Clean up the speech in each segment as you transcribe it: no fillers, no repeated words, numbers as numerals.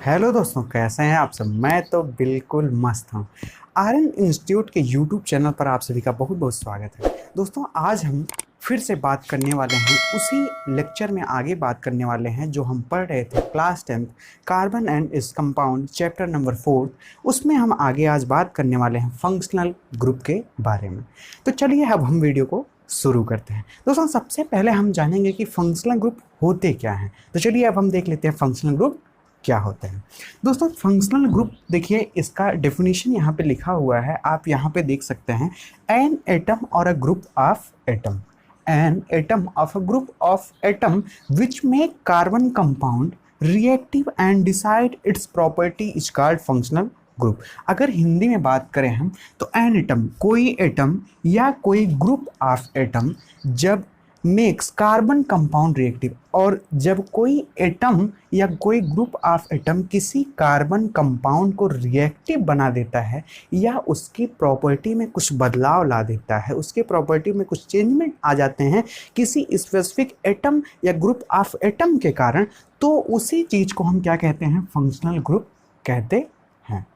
Hello दोस्तों, कैसे हैं आप सब। मैं तो बिल्कुल मस्त हूँ। आर्यन इंस्टीट्यूट के यूट्यूब चैनल पर आप सभी का बहुत बहुत स्वागत है। दोस्तों, आज हम फिर से बात करने वाले हैं, उसी लेक्चर में आगे बात करने वाले हैं जो हम पढ़ रहे थे class 10th carbon and its compound chapter number 4। उसमें हम आगे आज बात करने वाले हैं फंक्शनल ग्रुप के बारे में। तो चलिए अब हम वीडियो को शुरू करते हैं। दोस्तों, सबसे पहले हम जानेंगे कि फंक्शनल ग्रुप होते क्या हैं। तो चलिए अब हम देख लेते हैं फंक्शनल ग्रुप क्या होते हैं। दोस्तों, फंक्शनल ग्रुप देखिए, इसका डेफिनेशन यहाँ पे लिखा हुआ है, आप यहाँ पे देख सकते हैं। एन एटम और a group of atom, an atom of a group of atom which make carbon compound reactive and decide it's property is called functional group. अगर हिंदी में बात करें हम, तो एन एटम कोई एटम या कोई ग्रुप ऑफ एटम जब मेक्स कार्बन कंपाउंड रिएक्टिव, और जब कोई एटम या कोई ग्रुप ऑफ एटम किसी कार्बन कंपाउंड को रिएक्टिव बना देता है या उसकी प्रॉपर्टी में कुछ बदलाव ला देता है, उसके प्रॉपर्टी में कुछ चेंजमेंट आ जाते हैं किसी स्पेसिफिक एटम या ग्रुप ऑफ एटम के कारण, तो उसी चीज़ को हम क्या कहते हैं, फंक्शनल ग्रुप कहते हैं।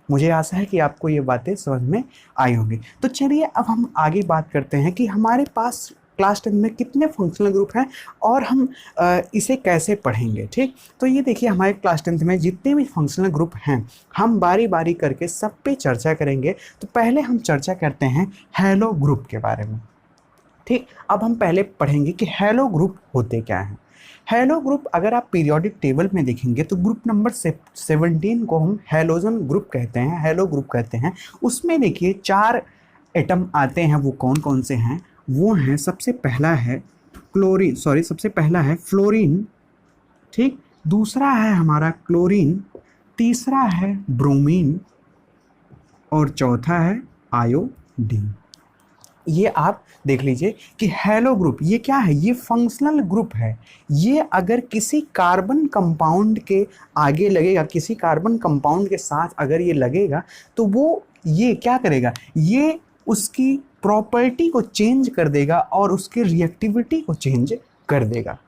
मुझे आशा है कि आपको ये बातें समझ में आई होंगी। तो चलिए अब हम आगे बात करते हैं कि हमारे पास क्लास 10 में कितने फंक्शनल ग्रुप हैं और हम इसे कैसे पढ़ेंगे। ठीक, तो ये देखिए, हमारे क्लास 10 में जितने भी फंक्शनल ग्रुप हैं हम बारी बारी करके सब पे चर्चा करेंगे। तो पहले हम चर्चा करते हैं हेलो ग्रुप के बारे में। ठीक, अब हम पहले पढ़ेंगे कि हेलो ग्रुप होते क्या हैं। हेलो ग्रुप अगर आप पीरियोडिक टेबल में देखेंगे तो ग्रुप नंबर 17 को हम हेलोजन ग्रुप कहते हैं, हेलो ग्रुप कहते हैं। उसमें देखिए 4 एटम आते हैं। वो कौन कौन से हैं? वो हैं, सबसे पहला है फ्लोरीन। ठीक, दूसरा है हमारा क्लोरीन, तीसरा है ब्रोमीन और चौथा है आयोडीन। ये आप देख लीजिए कि हेलो ग्रुप ये क्या है, ये फंक्शनल ग्रुप है। ये अगर किसी कार्बन कंपाउंड के आगे लगेगा, किसी कार्बन कंपाउंड के साथ अगर ये लगेगा, तो वो ये क्या करेगा, ये उसकी प्रॉपर्टी को चेंज कर देगा और उसकी रिएक्टिविटी को चेंज कर देगा।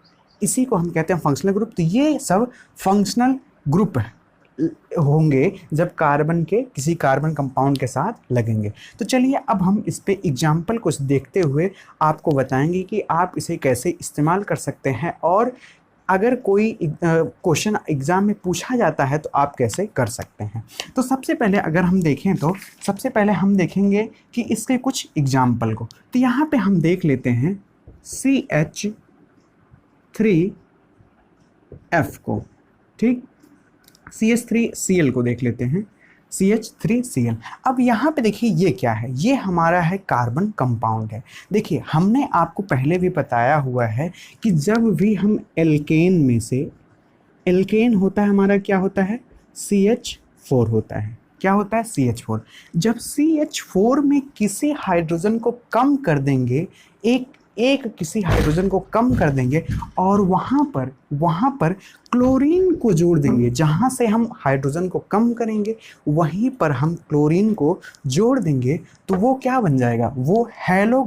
इसी को हम कहते हैं फंक्शनल ग्रुप। तो ये सब फंक्शनल ग्रुप होंगे जब कार्बन के किसी कार्बन कंपाउंड के साथ लगेंगे। तो चलिए अब हम इस पे एग्जाम्पल कुछ देखते हुए आपको बताएंगे कि आप इसे कैसे इस्तेमाल कर सकते हैं, और अगर कोई क्वेश्चन एग्ज़ाम में पूछा जाता है तो आप कैसे कर सकते हैं। तो सबसे पहले अगर हम देखें तो सबसे पहले हम देखेंगे कि इसके कुछ एग्जाम्पल को। तो यहाँ पे हम देख लेते हैं CH3F को। ठीक, CH3Cl को देख लेते हैं, CH3Cl। अब यहाँ पे देखिए ये क्या है, ये हमारा है कार्बन कंपाउंड है। देखिए, हमने आपको पहले भी बताया हुआ है कि जब भी हम एल्केन में से, एल्केन होता है हमारा, क्या होता है, CH4 होता है। क्या होता है, CH4। जब CH4 में किसी हाइड्रोजन को कम कर देंगे, एक एक किसी हाइड्रोजन को कम कर देंगे और वहाँ पर क्लोरीन को जोड़ देंगे। जहाँ से हम हाइड्रोजन को कम करेंगे वहीं पर हम क्लोरीन को जोड़ देंगे, तो वो क्या बन जाएगा, वो हेलो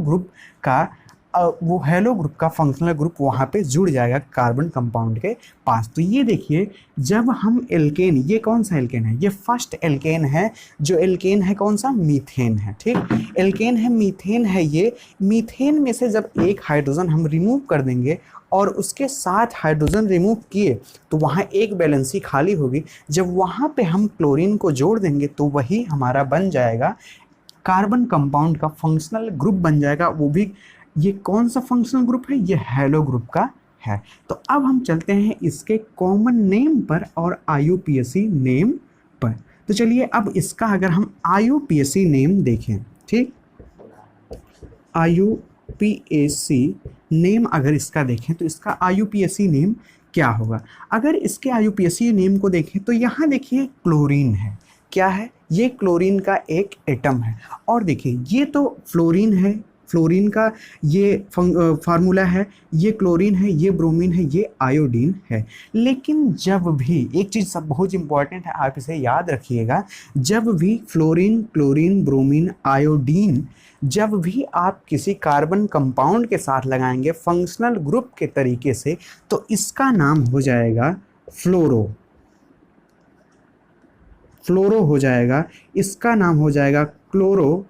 ग्रुप का फंक्शनल ग्रुप वहाँ पे जुड़ जाएगा कार्बन कंपाउंड के पास। तो ये देखिए, जब हम एल्केन, ये कौन सा एल्केन है, ये फर्स्ट एल्केन है। जो एल्केन है कौन सा, मीथेन है। ठीक, एल्केन है, मीथेन है। ये मीथेन में से जब एक हाइड्रोजन हम रिमूव कर देंगे और उसके साथ हाइड्रोजन रिमूव किए तो वहाँ एक वैलेंसी खाली होगी। जब वहाँ पे हम क्लोरीन को जोड़ देंगे तो वही हमारा बन जाएगा कार्बन कंपाउंड का फंक्शनल ग्रुप बन जाएगा। वो भी ये कौन सा फंक्शनल ग्रुप है, ये हेलो ग्रुप का है। तो अब हम चलते हैं इसके कॉमन नेम पर और IUPAC नेम पर। तो चलिए अब इसका अगर हम IUPAC नेम देखें, ठीक, IUPAC नेम अगर इसका देखें तो इसका IUPAC नेम क्या होगा। अगर इसके IUPAC नेम को देखें तो यहाँ देखिए क्लोरीन है। क्या है, ये क्लोरीन का एक एटम है। और देखिए ये तो फ्लोरीन है, फ्लोरीन का ये फार्मूला है, ये क्लोरीन है, ये ब्रोमीन है, ये आयोडीन है। लेकिन जब भी एक चीज़ सब बहुत इंपॉर्टेंट है, आप इसे याद रखिएगा, जब भी फ्लोरीन, क्लोरीन, ब्रोमीन, आयोडीन जब भी आप किसी कार्बन कंपाउंड के साथ लगाएंगे फंक्शनल ग्रुप के तरीके से, तो इसका नाम हो जाएगा फ्लोरो। फ्लोरो हो जाएगा, इसका नाम हो जाएगा क्लोरो,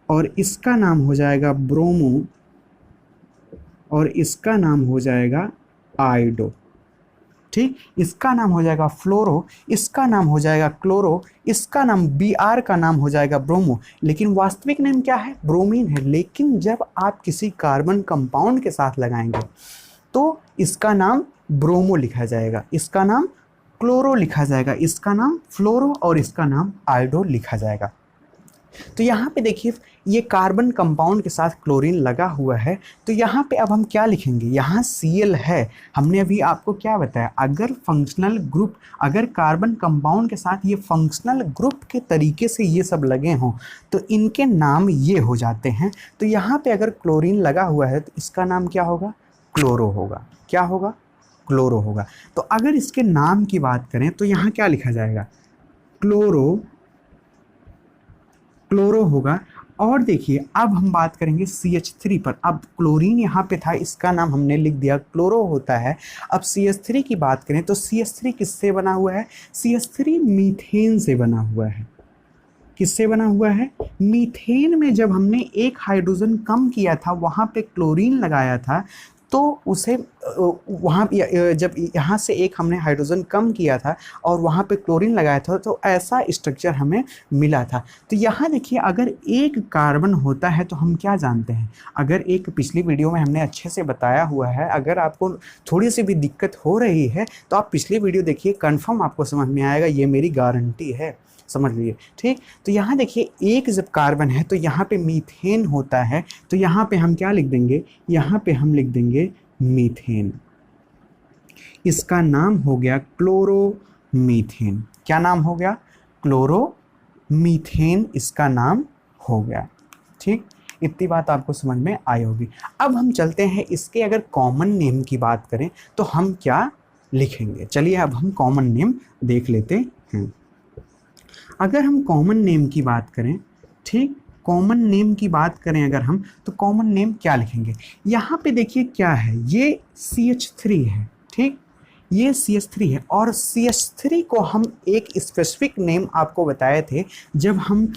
और इसका नाम हो जाएगा ब्रोमो, और इसका नाम हो जाएगा आयोडो। ठीक, इसका नाम हो जाएगा फ्लोरो, इसका नाम हो जाएगा क्लोरो, इसका नाम Br का नाम हो जाएगा ब्रोमो। लेकिन वास्तविक नेम क्या है? ब्रोमीन है। लेकिन जब आप किसी कार्बन कंपाउंड के साथ लगाएंगे तो इसका नाम ब्रोमो लिखा जाएगा, इसका नाम क्लोरो लिखा जाएगा, इसका नाम फ्लोरो और इसका नाम आयोडो लिखा जाएगा। तो यहाँ पे देखिए ये कार्बन कंपाउंड के साथ क्लोरीन लगा हुआ है, तो यहाँ पे अब हम क्या लिखेंगे? यहाँ Cl है। हमने अभी आपको क्या बताया, अगर फंक्शनल ग्रुप, अगर कार्बन कंपाउंड के साथ ये फंक्शनल ग्रुप के तरीके से ये सब लगे हों तो इनके नाम ये हो जाते हैं। तो यहाँ पे अगर क्लोरीन लगा हुआ है तो इसका नाम क्या होगा? क्लोरो होगा। क्या होगा? क्लोरो होगा। तो अगर इसके नाम की बात करें तो यहाँ क्या लिखा जाएगा? क्लोरो, क्लोरो होगा। और देखिए अब हम बात करेंगे CH3 पर। अब क्लोरीन यहाँ पे था, इसका नाम हमने लिख दिया, क्लोरो होता है। अब CH3 की बात करें तो CH3 किससे बना हुआ है? CH3 मीथेन से बना हुआ है। किससे बना हुआ है? मीथेन में जब हमने एक हाइड्रोजन कम किया था, वहाँ पे क्लोरीन लगाया था, तो उसे वहाँ जब यहाँ से एक हमने हाइड्रोजन कम किया था और वहाँ पे क्लोरीन लगाया था तो ऐसा स्ट्रक्चर हमें मिला था। तो यहाँ देखिए अगर एक कार्बन होता है तो हम क्या जानते हैं? अगर एक पिछली वीडियो में हमने अच्छे से बताया हुआ है, अगर आपको थोड़ी सी भी दिक्कत हो रही है तो आप पिछली वीडियो देखिए, कन्फर्म आपको समझ में आएगा, ये मेरी गारंटी है, समझ लीजिए। ठीक, तो यहाँ देखिए एक जब कार्बन है तो यहाँ पे मीथेन होता है, तो यहाँ पे हम क्या लिख देंगे? यहाँ पे हम लिख देंगे मीथेन। इसका नाम हो गया क्लोरोमीथेन। क्या नाम हो गया? क्लोरोमीथेन इसका नाम हो गया। ठीक, इतनी बात आपको समझ में आई होगी। अब हम चलते हैं, इसके अगर कॉमन नेम की बात करें तो हम क्या लिखेंगे? चलिए अब हम कॉमन नेम देख लेते हैं। अगर हम कॉमन नेम की बात करें, ठीक, कॉमन नेम की बात करें अगर हम, तो कॉमन नेम क्या लिखेंगे? यहाँ पे देखिए क्या है, ये CH3 है। ठीक, ये CH3 है, और CH3 को हम एक स्पेसिफिक नेम आपको बताए थे जब हम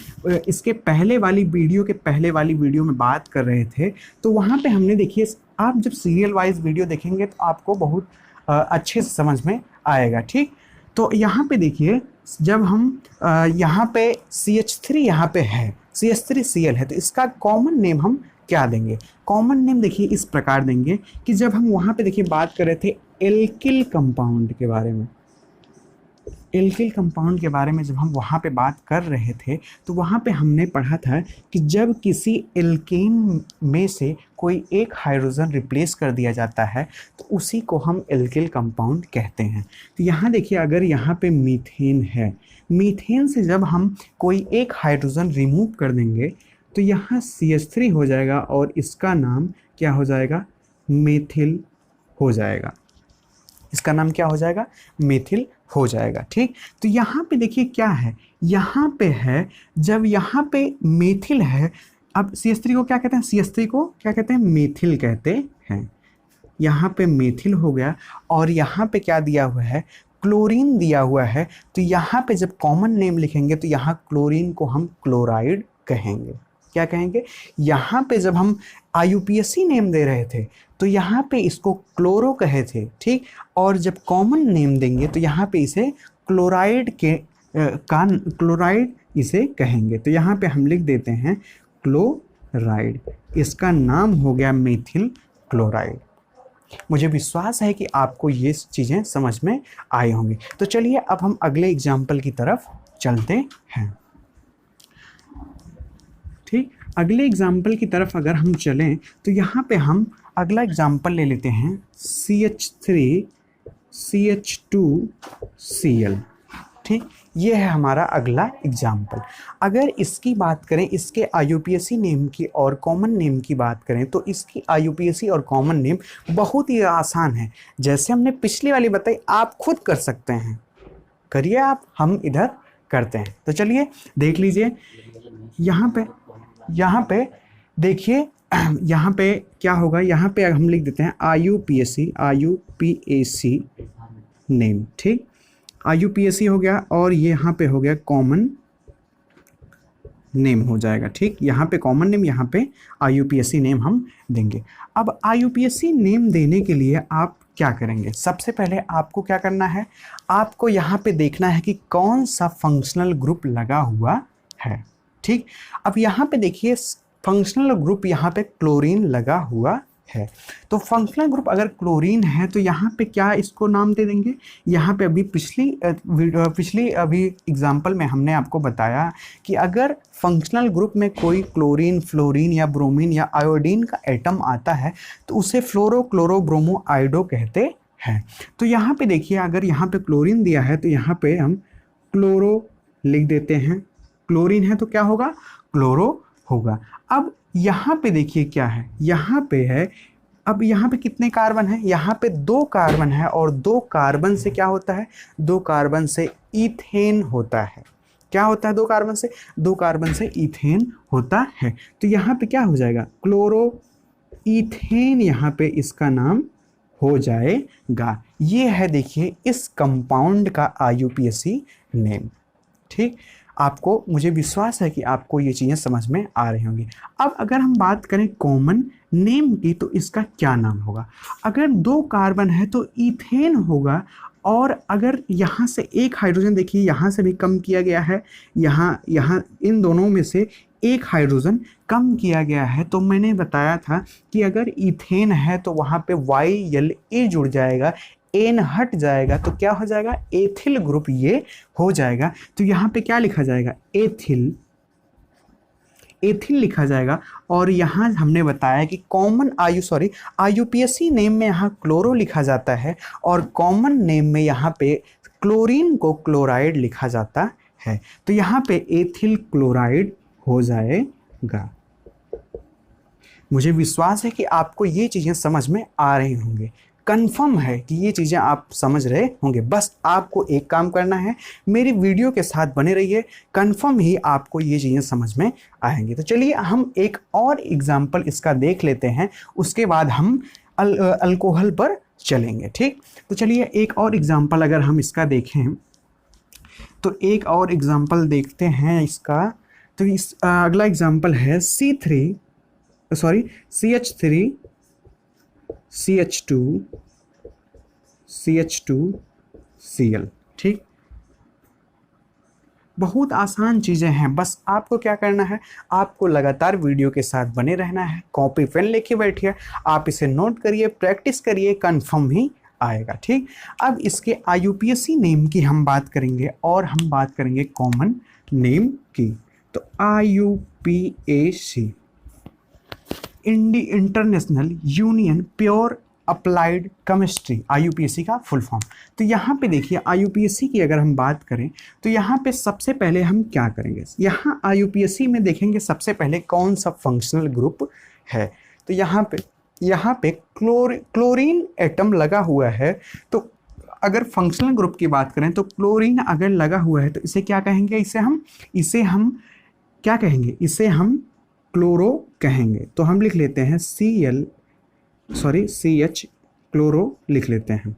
इसके पहले वाली वीडियो में बात कर रहे थे। तो वहाँ पे हमने देखिए, आप जब सीरियल वाइज वीडियो देखेंगे तो आपको बहुत अच्छे से समझ में आएगा। ठीक, तो यहाँ पे देखिए जब हम यहाँ पे CH3 यहाँ पे है, CH3Cl है, तो इसका कॉमन नेम हम क्या देंगे? कॉमन नेम देखिए इस प्रकार देंगे कि जब हम वहाँ पे देखिए बात कर रहे थे एल्किल कंपाउंड के बारे में, एल्किल कंपाउंड के बारे में जब हम वहाँ पे बात कर रहे थे तो वहाँ पे हमने पढ़ा था कि जब किसी एल्केन में से कोई एक हाइड्रोजन रिप्लेस कर दिया जाता है तो उसी को हम एल्किल कंपाउंड कहते हैं। तो यहाँ देखिए अगर यहाँ पे मीथेन है, मीथेन से जब हम कोई एक हाइड्रोजन रिमूव कर देंगे तो यहाँ CH3 हो जाएगा और इसका नाम क्या हो जाएगा? मेथिल हो जाएगा। इसका नाम क्या हो जाएगा? मेथिल हो जाएगा। ठीक, तो यहाँ पे देखिए क्या है, यहाँ पे है, जब यहाँ पे मेथिल है, अब CH3 को क्या कहते हैं? CH3 को क्या कहते हैं? मेथिल कहते हैं। यहाँ पे मेथिल हो गया, और यहाँ पे क्या दिया हुआ है? क्लोरीन दिया हुआ है। तो यहाँ पे जब कॉमन नेम लिखेंगे तो यहाँ क्लोरीन को हम क्लोराइड कहेंगे। क्या कहेंगे? यहाँ पे जब हम IUPAC नेम दे रहे थे तो यहाँ पे इसको क्लोरो कहे थे। ठीक, और जब कॉमन नेम देंगे तो यहाँ पे इसे क्लोराइड क्लोराइड इसे कहेंगे। तो यहाँ पे हम लिख देते हैं क्लोराइड, इसका नाम हो गया मेथिल क्लोराइड। मुझे विश्वास है कि आपको ये चीज़ें समझ में आई होंगी। तो चलिए अब हम अगले एग्जाम्पल की तरफ चलते हैं। ठीक, अगले एग्जाम्पल की तरफ अगर हम चलें तो यहाँ पे हम अगला एग्जाम्पल ले लेते हैं CH3CH2Cl। ठीक, ये है हमारा अगला एग्जाम्पल। अगर इसकी बात करें, इसके IUPAC नेम की और कॉमन नेम की बात करें तो इसकी IUPAC और कॉमन नेम बहुत ही आसान है। जैसे हमने पिछली वाली बताई, आप खुद कर सकते हैं, करिए आप, हम इधर करते हैं। तो चलिए देख लीजिए, यहाँ पे देखिए, यहाँ पे क्या होगा? यहाँ पे हम लिख देते हैं IUPAC नेम। ठीक, IUPAC हो गया और ये यहाँ पे हो गया कॉमन नेम हो जाएगा। ठीक, यहाँ पे कॉमन नेम, यहाँ पे IUPAC नेम हम देंगे। अब IUPAC नेम देने के लिए आप क्या करेंगे? सबसे पहले आपको क्या करना है, आपको यहाँ पे देखना है कि कौन सा फंक्शनल ग्रुप लगा हुआ है। ठीक, अब यहाँ पे देखिए फंक्शनल ग्रुप यहाँ पे क्लोरीन लगा हुआ है। तो फंक्शनल ग्रुप अगर क्लोरीन है तो यहाँ पे क्या इसको नाम दे देंगे? यहाँ पे अभी पिछली अभी एग्जांपल में हमने आपको बताया कि अगर फंक्शनल ग्रुप में कोई क्लोरीन, फ्लोरीन या ब्रोमीन या आयोडीन का एटम आता है तो उसे फ्लोरो क्लोरो ब्रोमो आयोडो कहते हैं। तो यहाँ पे देखिए अगर यहाँ पे क्लोरीन दिया है तो यहाँ पे हम क्लोरो लिख देते हैं। क्लोरीन है तो क्या होगा? क्लोरो होगा। अब यहाँ पे देखिए क्या है, यहाँ पे है, अब यहाँ पे कितने कार्बन है? यहाँ पे 2 कार्बन है और 2 कार्बन से क्या होता है? 2 कार्बन से इथेन होता है। क्या होता है? 2 कार्बन से? 2 कार्बन से इथेन होता है। तो यहाँ पे क्या हो जाएगा? क्लोरो इथेन यहाँ पे इसका नाम हो जाएगा। ये है देखिए इस कंपाउंड का IUPAC नेम। ठीक, आपको, मुझे विश्वास है कि आपको ये चीज़ें समझ में आ रही होंगी। अब अगर हम बात करें कॉमन नेम की तो इसका क्या नाम होगा? अगर 2 कार्बन है तो इथेन होगा, और अगर यहाँ से एक हाइड्रोजन देखिए यहाँ से भी कम किया गया है, यहाँ इन दोनों में से एक हाइड्रोजन कम किया गया है, तो मैंने बताया था कि अगर इथेन है तो वहाँ पे YLA जुड़ जाएगा, एन हट जाएगा तो क्या हो जाएगा? एथिल ग्रुप ये हो जाएगा। तो यहाँ पे क्या लिखा जाएगा? एथिल, एथिल लिखा जाएगा। और यहाँ हमने बताया कि कॉमन IUPAC नेम में यहाँ क्लोरो लिखा जाता है और कॉमन नेम में यहाँ पे क्लोरीन को क्लोराइड लिखा जाता है। तो यहाँ पे एथिल क्लोराइड हो जाएगा। मुझे विश्वास है कि आपको ये चीज़ें समझ में आ रही होंगी। कंफर्म है कि ये चीज़ें आप समझ रहे होंगे। बस आपको एक काम करना है, मेरी वीडियो के साथ बने रहिए, कंफर्म ही आपको ये चीज़ें समझ में आएंगी। तो चलिए हम एक और एग्जाम्पल इसका देख लेते हैं, उसके बाद हम अल्कोहल पर चलेंगे। ठीक, तो चलिए एक और एग्जाम्पल अगर हम इसका देखें तो एक और एग्जाम्पल देखते हैं इसका। तो इस अगला एग्जाम्पल है CH3 CH2 Cl। ठीक, बहुत आसान चीज़ें हैं, बस आपको क्या करना है, आपको लगातार वीडियो के साथ बने रहना है। कॉपी पेन लेके बैठिए, आप इसे नोट करिए, प्रैक्टिस करिए, कंफर्म ही आएगा। ठीक, अब इसके IUPAC नेम की हम बात करेंगे और हम बात करेंगे कॉमन नेम की। तो IUPAC international union pure applied chemistry, IUPAC का फुल फॉर्म। तो यहाँ पे देखिए IUPAC की अगर हम बात करें तो यहाँ पे सबसे पहले हम क्या करेंगे, यहाँ IUPAC में देखेंगे सबसे पहले कौन सा फंक्शनल ग्रुप है। तो यहाँ पे क्लोरीन एटम लगा हुआ है। तो अगर फंक्शनल ग्रुप की बात करें तो क्लोरीन अगर लगा हुआ है तो इसे क्या कहेंगे? इसे हम क्या कहेंगे? इसे हम क्लोरो कहेंगे। तो हम लिख लेते हैं CH क्लोरो लिख लेते हैं,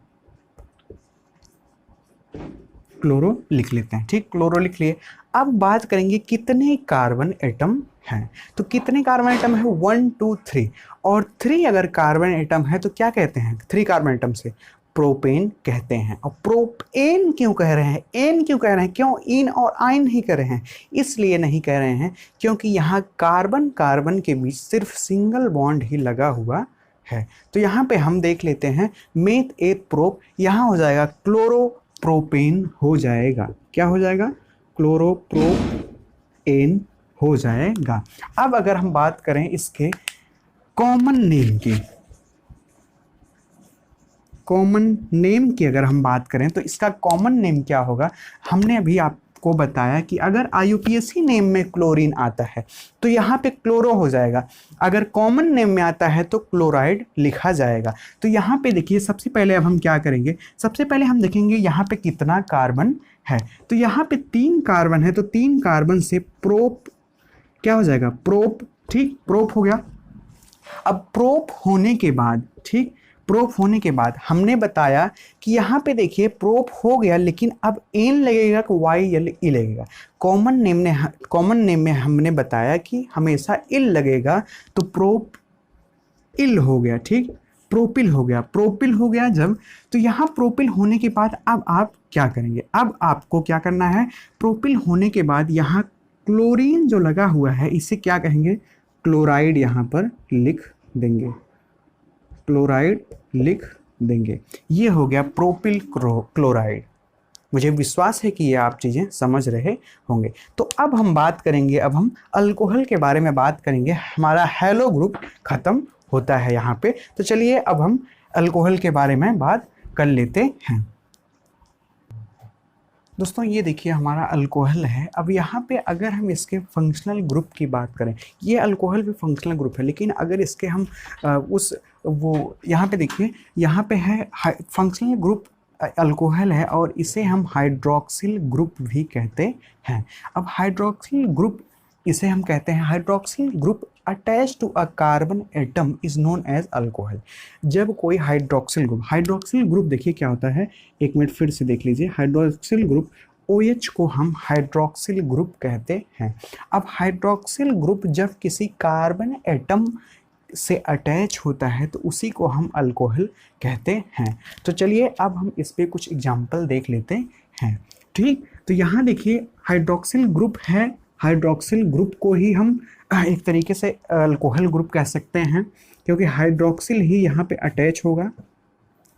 क्लोरो लिख लेते हैं। ठीक, क्लोरो लिख लिए। अब बात करेंगे कितने कार्बन एटम हैं। तो कितने कार्बन एटम है? 1 2 3, और 3 अगर कार्बन एटम है तो क्या कहते हैं? 3 कार्बन एटम से प्रोपेन कहते हैं। और प्रोपेन क्यों कह रहे हैं? एन क्यों कह रहे हैं? क्यों इन और आइन ही कह रहे हैं? इसलिए नहीं कह रहे हैं क्योंकि यहाँ कार्बन कार्बन के बीच सिर्फ सिंगल बॉन्ड ही लगा हुआ है। तो यहाँ पे हम देख लेते हैं मेथ एथ प्रोप, यहाँ हो जाएगा क्लोरो प्रोपेन हो जाएगा। क्या हो जाएगा? क्लोरो प्रोपेन हो जाएगा। अब अगर हम बात करें इसके कॉमन नेम की अगर हम बात करें तो इसका कॉमन नेम क्या होगा? हमने अभी आपको बताया कि अगर IUPAC नेम में क्लोरीन आता है तो यहाँ पे क्लोरो हो जाएगा, अगर कॉमन नेम में आता है तो क्लोराइड लिखा जाएगा। तो यहाँ पे देखिए सबसे पहले अब हम क्या करेंगे, सबसे पहले हम देखेंगे यहाँ पे कितना कार्बन है। तो यहाँ पे 3 कार्बन है, तो 3 कार्बन से प्रोप क्या हो जाएगा? प्रोप। ठीक, प्रोप हो गया। अब प्रोप होने के बाद, ठीक, प्रोप होने के बाद हमने बताया कि यहाँ पे देखिए प्रोप हो गया, लेकिन अब एन लगेगा कि वाई एल ई लगेगा। कॉमन नेम में हमने बताया कि हमेशा इल लगेगा, तो प्रोप इल हो गया, ठीक, प्रोपिल हो गया। प्रोपिल हो गया जब, तो यहाँ प्रोपिल होने के बाद अब आप क्या करेंगे, अब आपको क्या करना है, प्रोपिल होने के बाद यहाँ क्लोरीन जो लगा हुआ है इसे क्या कहेंगे, क्लोराइड यहाँ पर लिख देंगे, क्लोराइड लिख देंगे। ये हो गया प्रोपिल क्लोराइड। मुझे विश्वास है कि ये आप चीज़ें समझ रहे होंगे। तो अब हम बात करेंगे, अब हम अल्कोहल के बारे में बात करेंगे। हमारा हैलो ग्रुप खत्म होता है यहाँ पे। तो चलिए अब हम अल्कोहल के बारे में बात कर लेते हैं। दोस्तों ये देखिए हमारा अल्कोहल है। अब यहाँ पे अगर हम इसके फंक्शनल ग्रुप की बात करें, ये अल्कोहल भी फंक्शनल ग्रुप है, लेकिन अगर इसके हम यहाँ पे देखिए, यहाँ पे है फंक्शनल ग्रुप अल्कोहल है और इसे हम हाइड्रोक्सिल ग्रुप भी कहते हैं। अब हाइड्रोक्सिल ग्रुप इसे हम कहते हैं, hydroxyl group attach to a carbon atom is known as alcohol. जब कोई हाइड्रोक्सिल ग्रुप देखिए क्या होता है, एक मिनट फिर से देख लीजिए। हाइड्रोक्सिल ग्रुप OH को हम हाइड्रोक्सिल ग्रुप कहते हैं। अब हाइड्रोक्सिल ग्रुप जब किसी कार्बन एटम से अटैच होता है तो उसी को हम अल्कोहल कहते हैं। तो चलिए अब हम इस पे कुछ एग्जाम्पल देख लेते हैं, ठीक। तो यहाँ देखिए हाइड्रोक्सिल ग्रुप है, हाइड्रोक्सिल ग्रुप को ही हम एक तरीके से अल्कोहल ग्रुप कह सकते हैं, क्योंकि हाइड्रोक्सिल ही यहाँ पे अटैच होगा,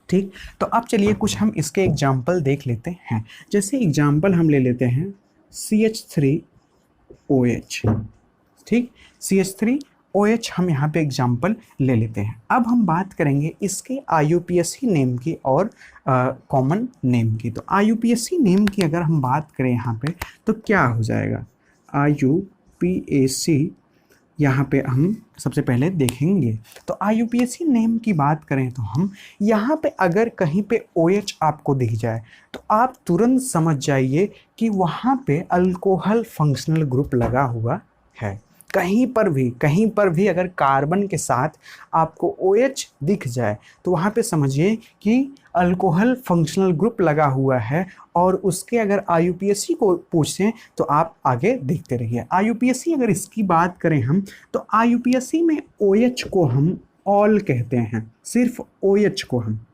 ठीक। तो अब चलिए कुछ हम इसके एग्जाम्पल देख लेते हैं। जैसे एग्जाम्पल हम ले लेते हैं CH3OH, ठीक, CH3OH हम यहाँ पे एग्जाम्पल ले लेते हैं। अब हम बात करेंगे इसके IUPAC नेम की और कॉमन नेम की। तो IUPAC नेम की अगर हम बात करें यहाँ पे तो क्या हो जाएगा, IUPAC यहाँ पे हम सबसे पहले देखेंगे। तो IUPAC नेम की बात करें तो हम यहाँ पे अगर कहीं पे OH आपको दिख जाए तो आप तुरंत समझ जाइए कि वहाँ पे अल्कोहल फंक्शनल ग्रुप लगा हुआ है। कहीं पर भी अगर कार्बन के साथ आपको OH दिख जाए तो वहाँ पे समझिए कि अल्कोहल फंक्शनल ग्रुप लगा हुआ है। और उसके अगर IUPAC को पूछें तो आप आगे देखते रहिए। IUPAC अगर इसकी बात करें हम तो IUPAC में OH को हम ऑल कहते हैं, सिर्फ OH को हम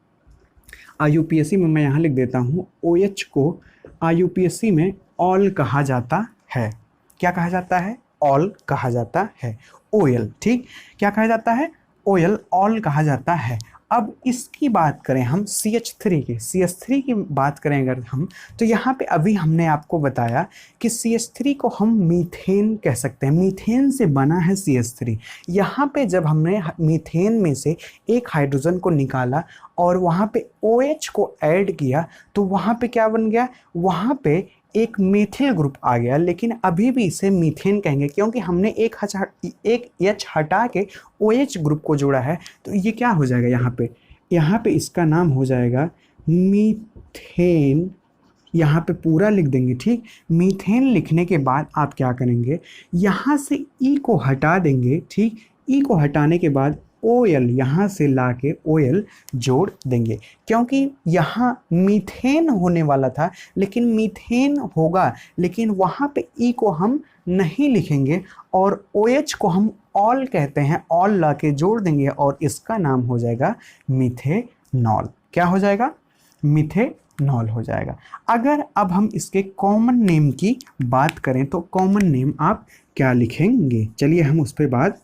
IUPAC में, मैं यहाँ लिख देता हूँ, OH को IUPAC में ऑल कहा जाता है। क्या कहा जाता है, ऑल कहा जाता है। OL, ठीक, क्या कहा जाता है, OL, ऑल कहा जाता है। अब इसकी बात करें हम CH3 की बात करें अगर हम, तो यहाँ पे अभी हमने आपको बताया कि CH3 को हम मीथेन कह सकते हैं, मीथेन से बना है CH3। यहाँ पे जब हमने मीथेन में से एक हाइड्रोजन को निकाला और वहाँ पे OH को ऐड किया तो वहाँ पे क्या बन गया, वहाँ पे एक मेथिल ग्रुप आ गया। लेकिन अभी भी इसे मीथेन कहेंगे क्योंकि हमने एक H हटा के OH ग्रुप को जोड़ा है। तो ये क्या हो जाएगा, यहाँ पे इसका नाम हो जाएगा मीथेन। यहाँ पे पूरा लिख देंगे, ठीक। मीथेन लिखने के बाद आप क्या करेंगे, यहाँ से E को हटा देंगे, ठीक। E को हटाने के बाद OL यहाँ से ला के OL जोड़ देंगे, क्योंकि यहाँ मीथेन होने वाला था लेकिन मीथेन होगा, लेकिन वहाँ पे E को हम नहीं लिखेंगे और OH को हम ऑल कहते हैं, ऑल ला के जोड़ देंगे और इसका नाम हो जाएगा मिथेनॉल। क्या हो जाएगा, मिथेनॉल हो जाएगा। अगर अब हम इसके कॉमन नेम की बात करें तो कॉमन नेम आप क्या लिखेंगे, चलिए हम उस पर बात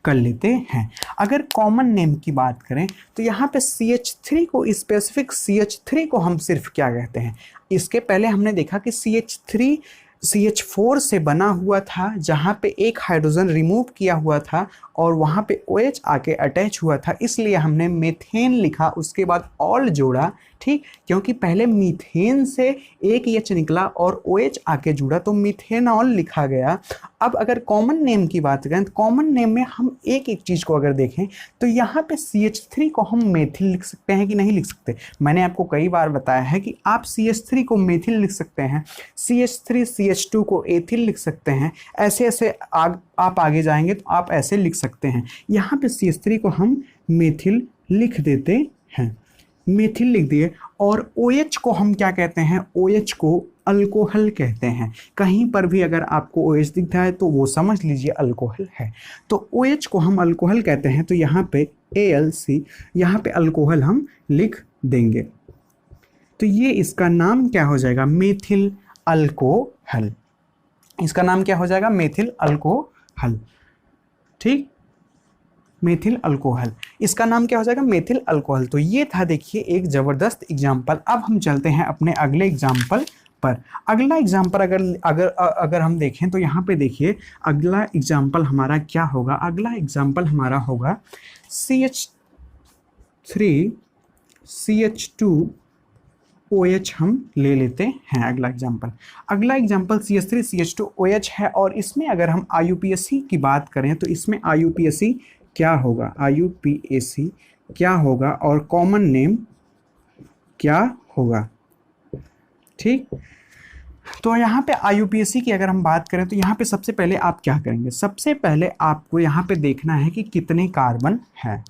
कर लेते हैं। अगर कॉमन नेम की बात करें तो यहाँ पे CH3 को, स्पेसिफिक CH3 को हम सिर्फ क्या कहते हैं, इसके पहले हमने देखा कि CH3 CH4 से बना हुआ था, जहाँ पे एक हाइड्रोजन रिमूव किया हुआ था और वहाँ पे OH आके अटैच हुआ था, इसलिए हमने मेथेन लिखा, उसके बाद ऑल जोड़ा, ठीक, क्योंकि पहले मीथेन से एक H निकला और OH आके जुड़ा तो मिथेनॉल लिखा गया। अब अगर कॉमन नेम की बात करें तो कॉमन नेम में हम एक चीज़ को अगर देखें तो यहाँ पे CH3 को हम मेथिल लिख सकते हैं कि नहीं लिख सकते। मैंने आपको कई बार बताया है कि आप CH3 को मेथिल लिख सकते हैं, CH3 CH2 को एथिल लिख सकते हैं, ऐसे आप आगे जाएंगे तो आप ऐसे लिख सकते हैं। यहाँ पे CH3 को हम मेथिल लिख देते हैं, मेथिल लिख दिए। और OH को हम क्या कहते हैं, OH को अल्कोहल कहते हैं। कहीं पर भी अगर आपको OH दिखता है तो वो समझ लीजिए अल्कोहल है। तो OH को हम अल्कोहल कहते हैं, तो यहाँ पे AlC, यहाँ पे अल्कोहल हम लिख देंगे। तो ये इसका नाम क्या हो जाएगा, मेथिल अल्कोहल। इसका नाम क्या हो जाएगा, मेथिल अल्कोहल। ठीक, मेथिल अल्कोहल, इसका नाम क्या हो जाएगा, मेथिल अल्कोहल। तो ये था देखिए एक ज़बरदस्त एग्जाम्पल। अब हम चलते हैं अपने अगले एग्जाम्पल पर। अगला एग्जाम्पल अगर हम देखें तो यहाँ पे देखिए अगला एग्जाम्पल हमारा क्या होगा। अगला एग्जाम्पल हमारा होगा CH3CH2OH हम ले लेते हैं। अगला एग्जाम्पल CH3CH2OH है। और इसमें अगर हम IUPAC की बात करें तो इसमें IUPAC क्या होगा, IUPAC क्या होगा और कॉमन नेम क्या होगा। ठीक, तो यहाँ पे IUPAC की अगर हम बात करें तो यहाँ पे सबसे पहले आप क्या करेंगे, सबसे पहले आपको यहाँ पे देखना है कि कितने कार्बन है।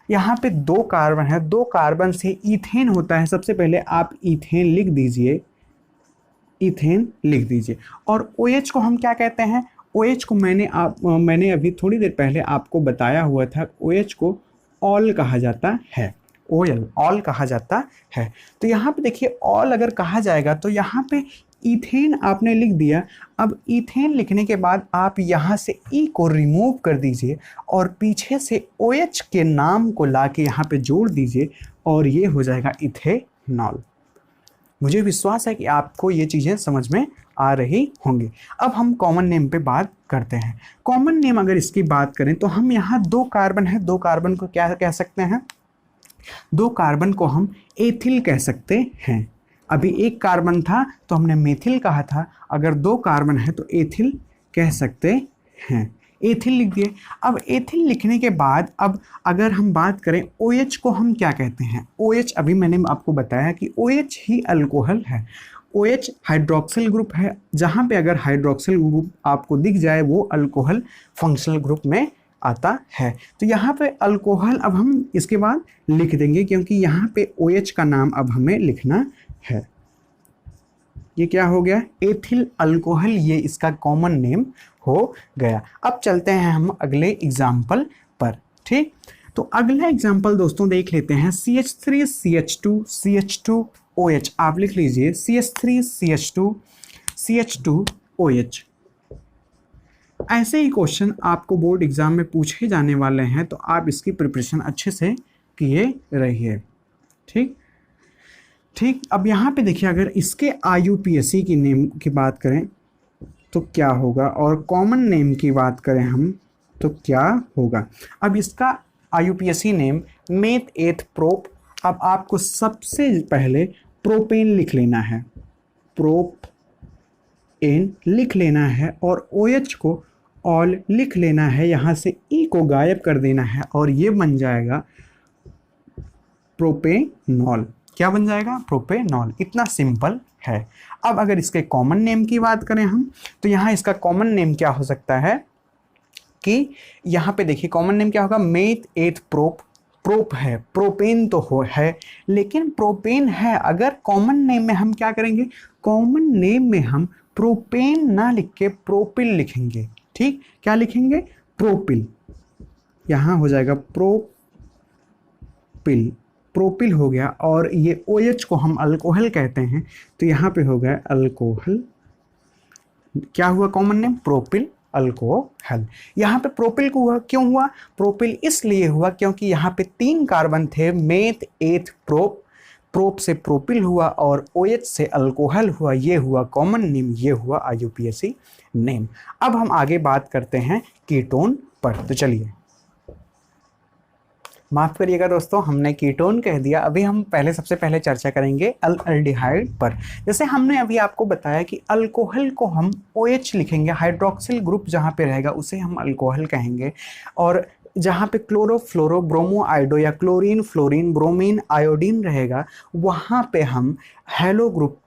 यहाँ पे 2 कार्बन है, 2 कार्बन से इथेन होता है। सबसे पहले आप इथेन लिख दीजिए, इथेन लिख दीजिए। और OH को हम क्या कहते हैं, OH को मैंने अभी थोड़ी देर पहले आपको बताया हुआ था, OH को ऑल कहा जाता है, ऑल कहा जाता है। तो यहाँ पे देखिए ऑल अगर कहा जाएगा तो यहाँ पे इथेन आपने लिख दिया। अब इथेन लिखने के बाद आप यहाँ से ई को रिमूव कर दीजिए और पीछे से OH के नाम को ला के यहाँ पे जोड़ दीजिए और ये हो जाएगा इथेनॉल। मुझे विश्वास है कि आपको ये चीज़ें समझ में आ रही होंगी। अब हम कॉमन नेम पे बात करते हैं। कॉमन नेम अगर इसकी बात करें तो हम यहाँ 2 कार्बन है, 2 कार्बन को क्या कह सकते हैं, 2 कार्बन को हम एथिल कह सकते हैं। अभी 1 कार्बन था तो हमने मेथिल कहा था, अगर 2 कार्बन है तो एथिल कह सकते हैं। एथिल लिख दिए। अब एथिल लिखने के बाद अब अगर हम बात करें OH को हम क्या कहते हैं, OH अभी मैंने आपको बताया कि OH ही अल्कोहल है। OH हाइड्रोक्सिल ग्रुप है, जहाँ पे अगर हाइड्रोक्सिल ग्रुप आपको दिख जाए वो अल्कोहल फंक्शनल ग्रुप में आता है। तो यहाँ पे अल्कोहल अब हम इसके बाद लिख देंगे क्योंकि यहाँ पे OH का नाम अब हमें लिखना है। ये क्या हो गया, एथिल अल्कोहल, ये इसका कॉमन नेम हो गया। अब चलते हैं हम अगले एग्जाम्पल पर। ठीक, तो अगला एग्जाम्पल दोस्तों देख लेते हैं CH3CH2CH2OH। आप लिख लीजिए CH3CH2CH2OH। ऐसे ही क्वेश्चन आपको बोर्ड एग्जाम में पूछे जाने वाले हैं, तो आप इसकी प्रिपरेशन अच्छे से किए रहिए। ठीक, अब यहाँ पे देखिए अगर इसके IUPAC की नेम की बात करें तो क्या होगा और कॉमन नेम की बात करें हम तो क्या होगा। अब इसका IUPAC name meth eth prop. अब आपको सबसे पहले प्रोपेन लिख लेना है, प्रोपेन लिख लेना है और OH को ऑल लिख लेना है, यहाँ से ई को गायब कर देना है और ये बन जाएगा प्रोपेनॉल। क्या बन जाएगा, प्रोपेनॉल। इतना सिंपल है। अब अगर इसके कॉमन नेम की बात करें हम तो यहाँ इसका कॉमन नेम क्या हो सकता है कि यहाँ पे देखिए कॉमन नेम क्या होगा, मेथ एथ प्रोप। प्रोप है, प्रोपेन तो हो है लेकिन प्रोपेन है। अगर कॉमन नेम में हम क्या करेंगे, कॉमन नेम में हम प्रोपेन ना लिख के प्रोपिल लिखेंगे। ठीक, क्या लिखेंगे, प्रोपिल। यहाँ हो जाएगा प्रोपिल, प्रोपिल हो गया। और ये OH को हम अल्कोहल कहते हैं तो यहाँ पे हो गया अल्कोहल। क्या हुआ कॉमन नेम, प्रोपिल अल्कोहल। यहाँ पे प्रोपिल को हुआ, क्यों हुआ, प्रोपिल इसलिए हुआ क्योंकि यहाँ पे 3 कार्बन थे, मेथ एथ प्रोप। प्रोप से प्रोपिल हुआ और OH से अल्कोहल हुआ, ये हुआ कॉमन नेम, ये हुआ IUPAC नेम। अब हम आगे बात करते हैं कीटोन पर। तो चलिए, माफ़ करिएगा दोस्तों, हमने कीटोन कह दिया। अभी हम सबसे पहले चर्चा करेंगे अल्डिहाइड पर। जैसे हमने अभी आपको बताया कि अल्कोहल को हम OH लिखेंगे, हाइड्रोक्सिल ग्रुप जहाँ पे रहेगा उसे हम अल्कोहल कहेंगे। और जहाँ पे क्लोरो फ्लोरो ब्रोमो आयोडो या क्लोरीन फ्लोरीन ब्रोमीन आयोडीन रहेगा वहाँ पे हम हेलो ग्रुप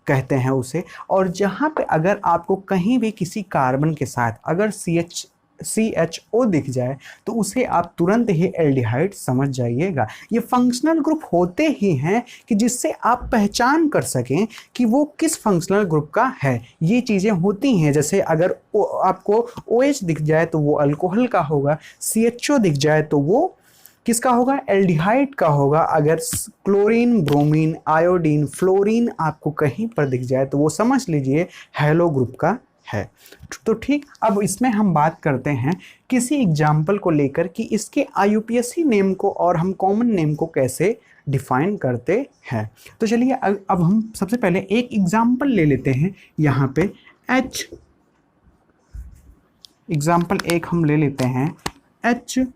कहते हैं उसे। और जहाँ पे अगर आपको कहीं भी किसी कार्बन के साथ अगर CHO दिख जाए तो उसे आप तुरंत ही एल्डिहाइड समझ जाइएगा। ये फंक्शनल ग्रुप होते ही हैं कि जिससे आप पहचान कर सकें कि वो किस फंक्शनल ग्रुप का है। ये चीज़ें होती हैं, जैसे अगर आपको OH दिख जाए तो वो अल्कोहल का होगा, CHO दिख जाए तो वो किसका होगा, एल्डिहाइड का होगा। अगर क्लोरीन, ब्रोमीन, आयोडीन, फ्लोरीन आपको कहीं पर दिख जाए तो वो समझ लीजिए हैलो ग्रुप का है। तो ठीक, अब इसमें हम बात करते हैं किसी एग्जाम्पल को लेकर कि इसके IUPAC नेम को और हम कॉमन नेम को कैसे डिफाइन करते हैं। तो चलिए अब हम सबसे पहले एक एग्जाम्पल ले लेते हैं। यहाँ पे एग्जाम्पल एक हम ले लेते हैं HCHO।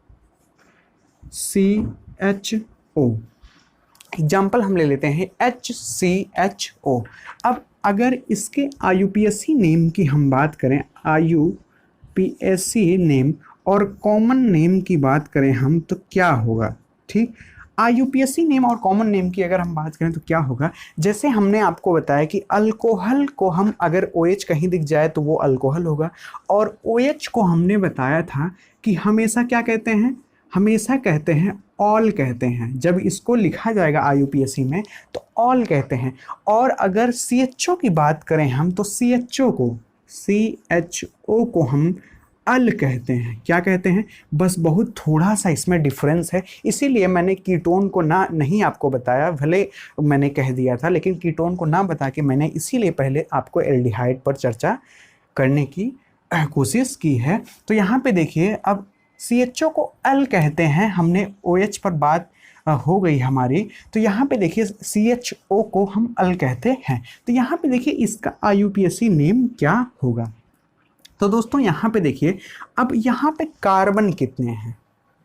एग्जाम्पल हम ले लेते हैं HCHO। अब अगर इसके IUPAC नेम की हम बात करें, IUPAC नेम और कॉमन नेम की बात करें हम, तो क्या होगा। ठीक, IUPAC नेम और कॉमन नेम की अगर हम बात करें तो क्या होगा, जैसे हमने आपको बताया कि अल्कोहल को हम अगर OH कहीं दिख जाए तो वो अल्कोहल होगा, और OH को हमने बताया था कि हमेशा क्या कहते हैं, हमेशा कहते हैं ऑल कहते हैं। जब इसको लिखा जाएगा IUPAC में तो ऑल कहते हैं। और अगर CHO की बात करें हम तो CHO को हम अल कहते हैं। क्या कहते हैं, बस बहुत थोड़ा सा इसमें डिफरेंस है, इसीलिए मैंने कीटोन को नहीं आपको बताया, भले मैंने कह दिया था, लेकिन कीटोन को ना बता के मैंने इसीलिए पहले आपको एल्डिहाइड पर चर्चा करने की कोशिश की है। तो यहाँ पे देखिए, अब CHO को अल कहते हैं, हमने OH पर बात हो गई हमारी। तो यहाँ पे देखिए CHO को हम अल कहते हैं। तो यहाँ पे देखिए इसका IUPAC नेम क्या होगा। तो दोस्तों यहाँ पे देखिए, अब यहाँ पे कार्बन कितने हैं।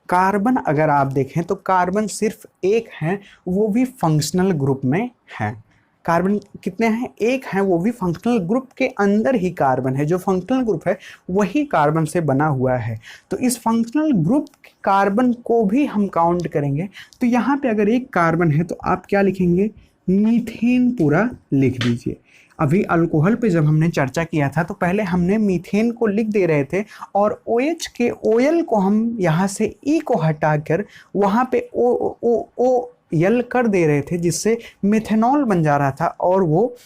कार्बन अगर आप देखें तो कार्बन सिर्फ एक है, वो भी फंक्शनल ग्रुप में है। कार्बन कितने हैं, एक हैं, वो भी फंक्शनल ग्रुप के अंदर ही कार्बन है। जो फंक्शनल ग्रुप है वही कार्बन से बना हुआ है। तो इस फंक्शनल ग्रुप कार्बन को भी हम काउंट करेंगे। तो यहाँ पे अगर एक कार्बन है तो आप क्या लिखेंगे, मीथेन पूरा लिख दीजिए। अभी अल्कोहल पे जब हमने चर्चा किया था तो पहले हमने मीथेन को लिख दे रहे थे और OH के OL को हम यहाँ से E को हटाकर वहाँ पे OL कर दे रहे थे, जिससे मेथेनॉल बन जा रहा था और वो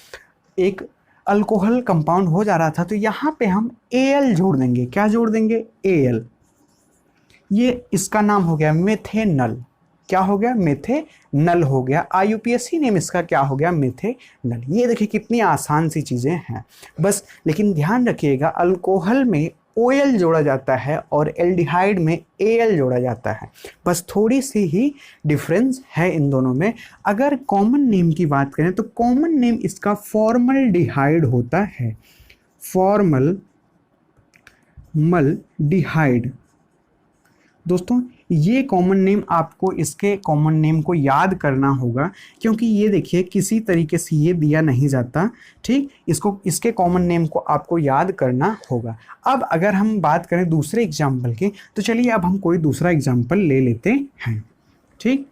एक अल्कोहल कंपाउंड हो जा रहा था। तो यहाँ पे हम Al जोड़ देंगे। क्या जोड़ देंगे, Al। ये इसका नाम हो गया मेथेनल। क्या हो गया, मेथेनल हो गया। IUPAC नेम इसका क्या हो गया, मेथेनल। ये देखिए कितनी आसान सी चीज़ें हैं बस। लेकिन ध्यान रखिएगा, अल्कोहल में OL जोड़ा जाता है और एल्डिहाइड में Al जोड़ा जाता है। बस थोड़ी सी ही डिफरेंस है इन दोनों में। अगर कॉमन नेम की बात करें तो कॉमन नेम इसका फॉर्मल्डिहाइड होता है। फॉर्मल्डिहाइड। दोस्तों ये कॉमन नेम, आपको इसके कॉमन नेम को याद करना होगा, क्योंकि ये देखिए किसी तरीके से ये दिया नहीं जाता। ठीक, इसके कॉमन नेम को आपको याद करना होगा। अब अगर हम बात करें दूसरे एग्जाम्पल की, तो चलिए अब हम कोई दूसरा एग्जाम्पल ले लेते हैं। ठीक,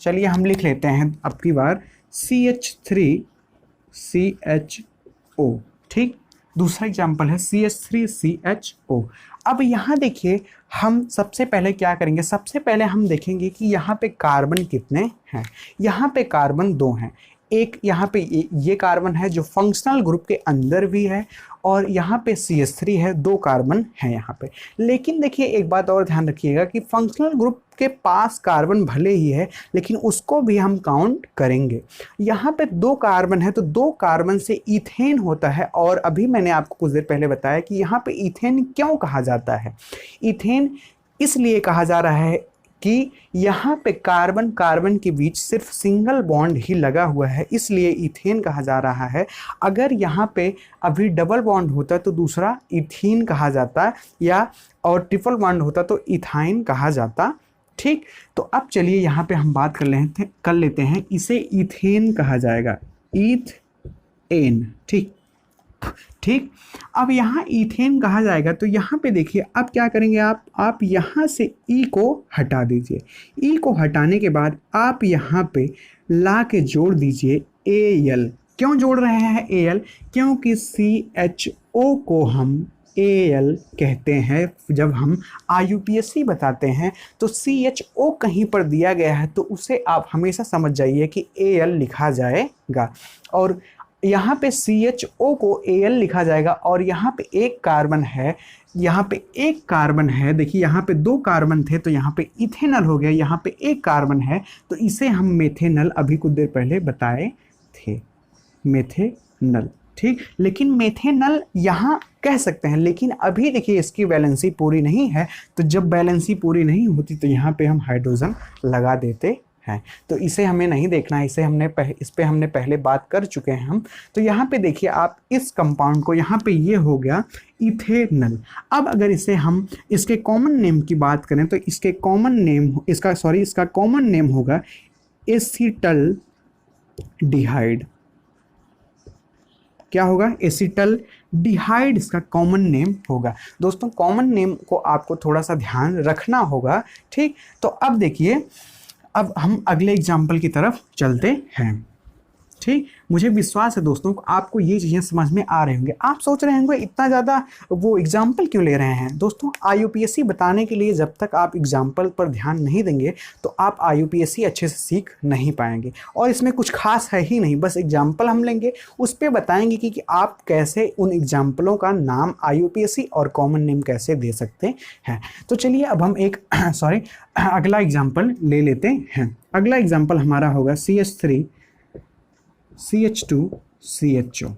चलिए हम लिख लेते हैं अब की बार CH3CHO। ठीक, दूसरा एग्जाम्पल है CH3CHO। अब यहाँ देखिए, हम सबसे पहले क्या करेंगे, सबसे पहले हम देखेंगे कि यहाँ पे कार्बन कितने हैं। यहाँ पे कार्बन 2 हैं। एक यहाँ पे ये कार्बन है जो फंक्शनल ग्रुप के अंदर भी है, और यहाँ पे CH3 है, 2 कार्बन है यहाँ पे। लेकिन देखिए एक बात और ध्यान रखिएगा कि फंक्शनल ग्रुप के पास कार्बन भले ही है, लेकिन उसको भी हम काउंट करेंगे। यहाँ पे 2 कार्बन है तो 2 कार्बन से इथेन होता है। और अभी मैंने आपको कुछ देर पहले बताया कि यहाँ पे इथेन क्यों कहा जाता है। इथेन इसलिए कहा जा रहा है कि यहाँ पे कार्बन कार्बन के बीच सिर्फ सिंगल बॉन्ड ही लगा हुआ है, इसलिए इथेन कहा जा रहा है। अगर यहाँ पे अभी डबल बॉन्ड होता तो दूसरा इथीन कहा जाता, या और ट्रिपल बॉन्ड होता तो इथाइन कहा जाता। ठीक, तो अब चलिए यहाँ पे हम बात कर लेते हैं, इसे इथेन कहा जाएगा, ईथेन। ठीक, अब यहाँ इथेन कहा जाएगा। तो यहाँ पे देखिए अब क्या करेंगे, आप यहाँ से E को हटा दीजिए। E को हटाने के बाद आप यहाँ पे ला के जोड़ दीजिए Al। क्यों जोड़ रहे हैं Al, क्योंकि CHO को हम AL कहते हैं। जब हम IUPAC बताते हैं तो CHO कहीं पर दिया गया है तो उसे आप हमेशा समझ जाइए कि AL लिखा जाएगा, और यहाँ पे CHO को AL लिखा जाएगा, और यहाँ पे एक कार्बन है, यहाँ पे एक कार्बन है, देखिए यहाँ पे 2 कार्बन थे तो यहाँ पे इथेनॉल हो गया, यहाँ पे एक कार्बन है तो इसे हम मेथेनॉल अभी कुछ देर पहले बताए थे, मेथेनॉल। ठीक, लेकिन मेथेनॉल यहाँ कह सकते हैं, लेकिन अभी देखिए इसकी वैलेंसी पूरी नहीं है, तो जब वैलेंसी पूरी नहीं होती तो यहाँ पे हम हाइड्रोजन लगा देते हैं, तो इसे हमें नहीं देखना है, इसे इस पे हमने पहले बात कर चुके हैं हम। तो यहाँ पे देखिए आप इस कंपाउंड को, यहाँ पे ये हो गया इथेनॉल। अब अगर इसे हम इसके कॉमन नेम की बात करें तो इसके कॉमन नेम, इसका कॉमन नेम होगा एसिटल डिहाइड। क्या होगा? एसिटल डिहाइड इसका कॉमन नेम होगा। दोस्तों कॉमन नेम को आपको थोड़ा सा ध्यान रखना होगा। ठीक, तो अब देखिए, अब हम अगले एग्जाम्पल की तरफ चलते हैं। ठीक, मुझे विश्वास है दोस्तों को आपको ये चीज़ें समझ में आ रहे होंगे। आप सोच रहे होंगे इतना ज़्यादा वो एग्जाम्पल क्यों ले रहे हैं। दोस्तों IUPAC बताने के लिए जब तक आप एग्जाम्पल पर ध्यान नहीं देंगे तो आप IUPAC अच्छे से सीख नहीं पाएंगे, और इसमें कुछ खास है ही नहीं, बस एग्जाम्पल हम लेंगे, उस पर बताएंगे कि आप कैसे उन एग्जाम्पलों का नाम IUPAC और कॉमन नेम कैसे दे सकते हैं। तो चलिए अब हम एक अगला एग्जाम्पल ले लेते हैं। अगला एग्जाम्पल हमारा होगा CH3 CH2 CHO।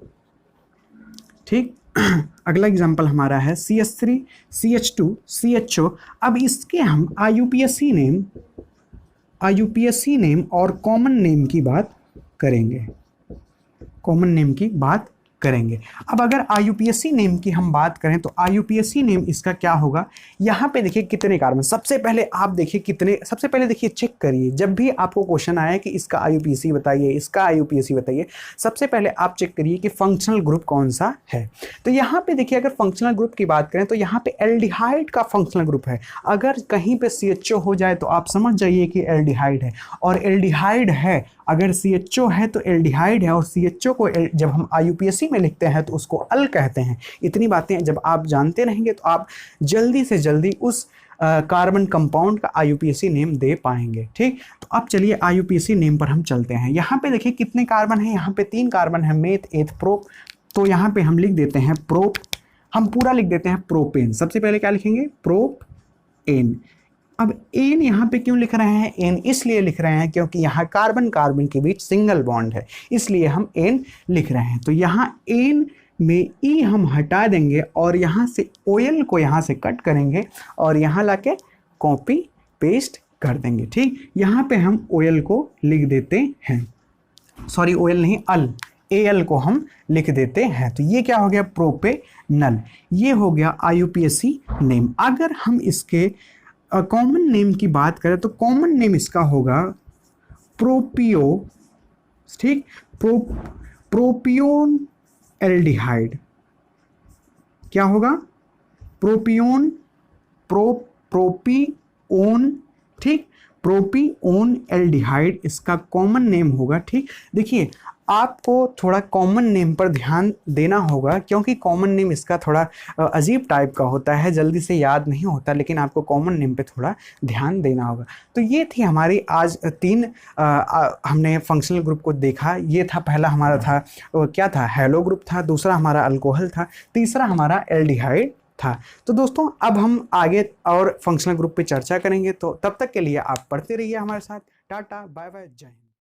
ठीक, अगला एग्जाम्पल हमारा है CH3 CH2 CHO। अब इसके हम IUPAC नेम और कॉमन नेम की बात करेंगे, कॉमन नेम की बात करेंगे। अब अगर IUPAC नेम की हम बात करें तो IUPAC नेम इसका क्या होगा। यहाँ पे देखिए कितने कार्बन, सबसे पहले आप देखिए कितने, सबसे पहले देखिए चेक करिए, जब भी आपको क्वेश्चन आया कि इसका IUPAC बताइए, इसका IUPAC बताइए, सबसे पहले आप चेक करिए कि फंक्शनल ग्रुप कौन सा है। तो यहाँ पे देखिए अगर फंक्शनल ग्रुप की बात करें तो यहाँ पे एल्डिहाइड का फंक्शनल ग्रुप है। अगर कहीं पे CHO हो जाए तो आप समझ जाइए कि एल्डिहाइड है, और एल्डिहाइड है, अगर CHO है तो एल्डिहाइड है, और CHO को जब हम IUPAC में लिखते हैं तो उसको अल कहते हैं। इतनी बातें जब आप जानते रहेंगे तो आप जल्दी से जल्दी उस कार्बन कंपाउंड का IUPAC नेम दे पाएंगे। ठीक, तो अब चलिए IUPAC नेम पर हम चलते हैं। यहाँ पे देखिए कितने कार्बन हैं, यहाँ पे 3 कार्बन है, मेथ एथ प्रोप। तो यहाँ पे हम लिख देते हैं प्रोप, हम पूरा लिख देते हैं प्रोपेन। सबसे पहले क्या लिखेंगे? प्रोपेन। अब एन यहाँ पे क्यों लिख रहे हैं? एन इसलिए लिख रहे हैं क्योंकि यहाँ कार्बन कार्बन के बीच सिंगल बॉन्ड है, इसलिए हम एन लिख रहे हैं। तो यहाँ एन में ई हम हटा देंगे और यहाँ से OL को यहाँ से कट करेंगे और यहाँ लाके कॉपी पेस्ट कर देंगे। ठीक, यहाँ पे हम OL को लिख देते हैं, सॉरी OL नहीं, AL को हम लिख देते हैं। तो ये क्या हो गया? प्रोपेनल। ये हो गया IUPAC नेम। अगर हम इसके कॉमन नेम की बात करें तो कॉमन नेम इसका होगा प्रोपियो। ठीक, प्रोपियोन एल्डिहाइड। क्या होगा? प्रोपियोन प्रोपिओन। ठीक, प्रोपिओन एल्डिहाइड इसका कॉमन नेम होगा। ठीक, देखिए आपको थोड़ा कॉमन नेम पर ध्यान देना होगा क्योंकि कॉमन नेम इसका थोड़ा अजीब टाइप का होता है, जल्दी से याद नहीं होता, लेकिन आपको कॉमन नेम पे थोड़ा ध्यान देना होगा। तो ये थी हमारी आज 3 हमने फंक्शनल ग्रुप को देखा। ये था, पहला हमारा था क्या था? हैलो ग्रुप था, दूसरा हमारा अल्कोहल था, तीसरा हमारा एल्डिहाइड था। तो दोस्तों अब हम आगे और फंक्शनल ग्रुप पे चर्चा करेंगे, तो तब तक के लिए आप पढ़ते रहिए हमारे साथ। टाटा, बाय बाय, जय हिंद।